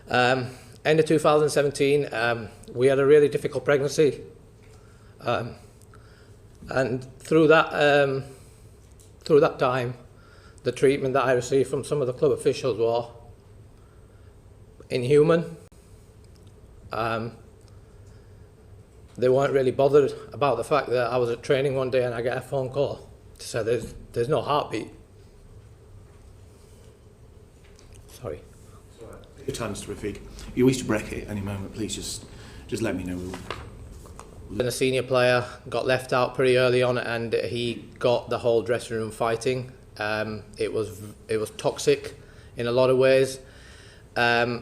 End of 2017, we had a really difficult pregnancy. And through that time, the treatment that I received from some of the club officials was inhuman. They weren't really bothered about the fact that I was at training one day and I get a phone call to say there's no heartbeat. Sorry. Your time, Mr. Rafiq. You wish to break it any moment, please just let me know. And a senior player got left out pretty early on, and he got the whole dressing room fighting. It was toxic in a lot of ways. I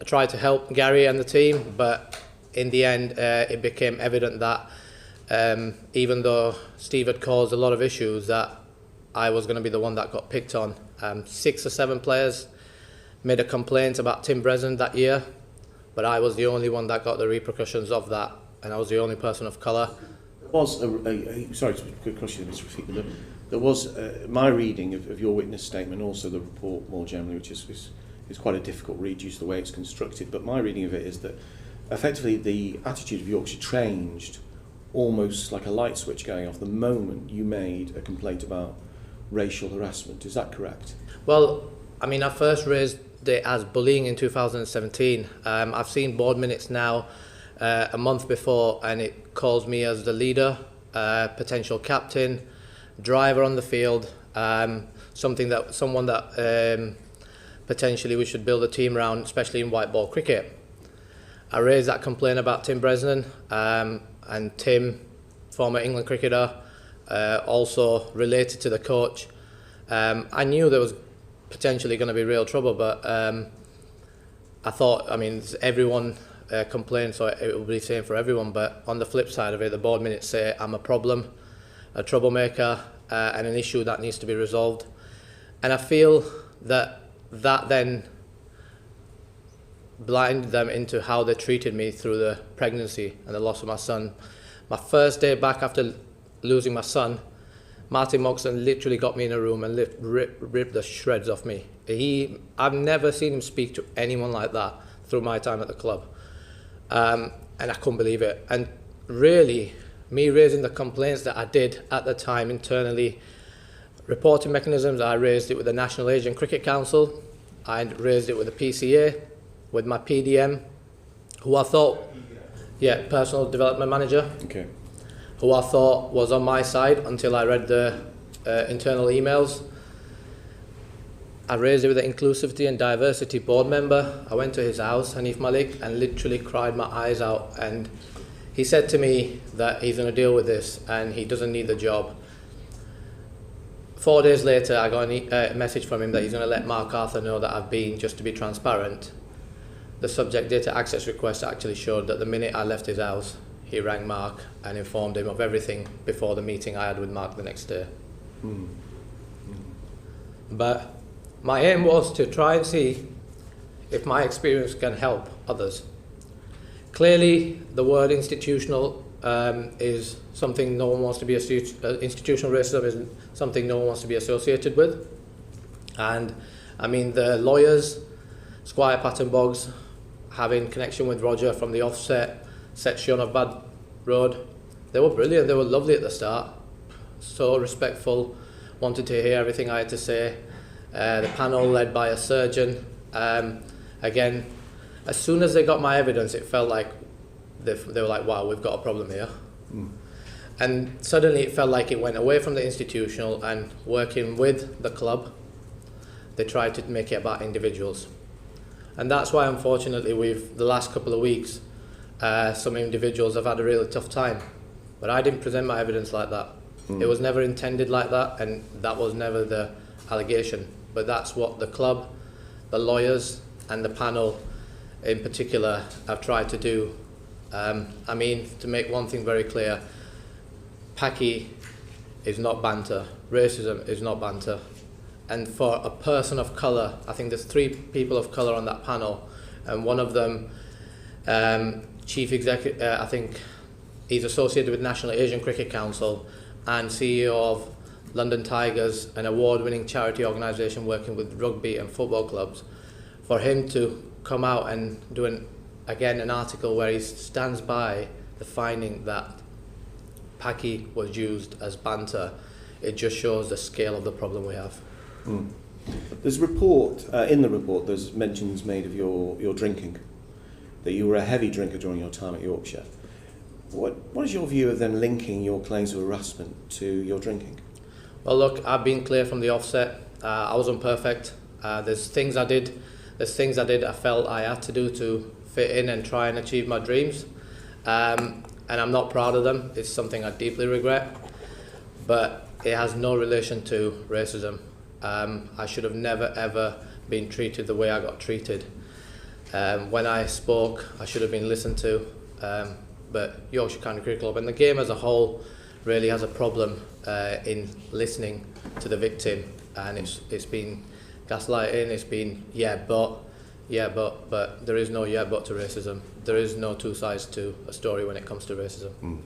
tried to help Gary and the team, but in the end, it became evident that even though Steve had caused a lot of issues, that I was going to be the one that got picked on. 6 or 7 players made a complaint about Tim Bresnan that year, but I was the only one that got the repercussions of that, and I was the only person of colour. There was sorry to cross you, Mr. Rafiq, but there was my reading of your witness statement, also the report more generally, which is quite a difficult read due to the way it's constructed, but my reading of it is that effectively the attitude of Yorkshire changed almost like a light switch going off the moment you made a complaint about racial harassment. Is that correct? Well, I mean, I first raised it as bullying in 2017. I've seen board minutes now a month before, and it calls me as the leader, potential captain, driver on the field, someone that potentially we should build a team around, especially in white ball cricket. I raised that complaint about Tim Bresnan, and Tim, former England cricketer, also related to the coach. I knew there was potentially going to be real trouble, but I thought, I mean, everyone complained, so it will be the same for everyone. But on the flip side of it, the board minutes say I'm a problem, a troublemaker, and an issue that needs to be resolved. And I feel that then blinded them into how they treated me through the pregnancy and the loss of my son. My first day back after losing my son, Martin Moxon literally got me in a room and ripped the shreds off me. I've never seen him speak to anyone like that through my time at the club. And I couldn't believe it. And really, me raising the complaints that I did at the time internally, reporting mechanisms, I raised it with the National Asian Cricket Council, I raised it with the PCA, with my PDM, who I thought, Personal Development Manager, okay, who I thought was on my side until I read the internal emails. I raised it with the Inclusivity and Diversity board member. I went to his house, Hanif Malik, and literally cried my eyes out. And he said to me that he's going to deal with this and he doesn't need the job. 4 days later, I got a message from him that he's going to let Mark Arthur know that I've been, just to be transparent. The subject data access request actually showed that the minute I left his house, he rang Mark and informed him of everything before the meeting I had with Mark the next day. But my aim was to try and see if my experience can help others. Clearly, the word institutional is something no one wants to be institutional racism is something no one wants to be associated with. And I mean, the lawyers, Squire Patton Boggs, having connection with Roger from the offset section of Bad Road, they were brilliant, they were lovely at the start, so respectful, wanted to hear everything I had to say. The panel led by a surgeon. Again, as soon as they got my evidence, it felt like they were like, wow, we've got a problem here. And suddenly it felt like it went away from the institutional, and working with the club, they tried to make it about individuals. And that's why, unfortunately, the last couple of weeks, some individuals have had a really tough time. But I didn't present my evidence like that. It was never intended like that, and that was never the allegation. But that's what the club, the lawyers, and the panel in particular have tried to do. I mean, to make one thing very clear, Paki is not banter. Racism is not banter. And for a person of colour, I think there's 3 people of colour on that panel, and one of them, Chief Executive, I think he's associated with National Asian Cricket Council and CEO of London Tigers, an award-winning charity organisation working with rugby and football clubs. For him to come out and do an article where he stands by the finding that Paki was used as banter, it just shows the scale of the problem we have. Mm. There's a report, in the report, there's mentions made of your drinking, that you were a heavy drinker during your time at Yorkshire. What is your view of them linking your claims of harassment to your drinking? Well, look, I've been clear from the offset. I wasn't perfect. There's things I did I felt I had to do to fit in and try and achieve my dreams. And I'm not proud of them. It's something I deeply regret. But it has no relation to racism. I should have never ever been treated the way I got treated. When I spoke, I should have been listened to. But Yorkshire County Cricket Club and the game as a whole really has a problem in listening to the victim, and it's been gaslighting. It's been but there is no yeah but to racism. There is no two sides to a story when it comes to racism.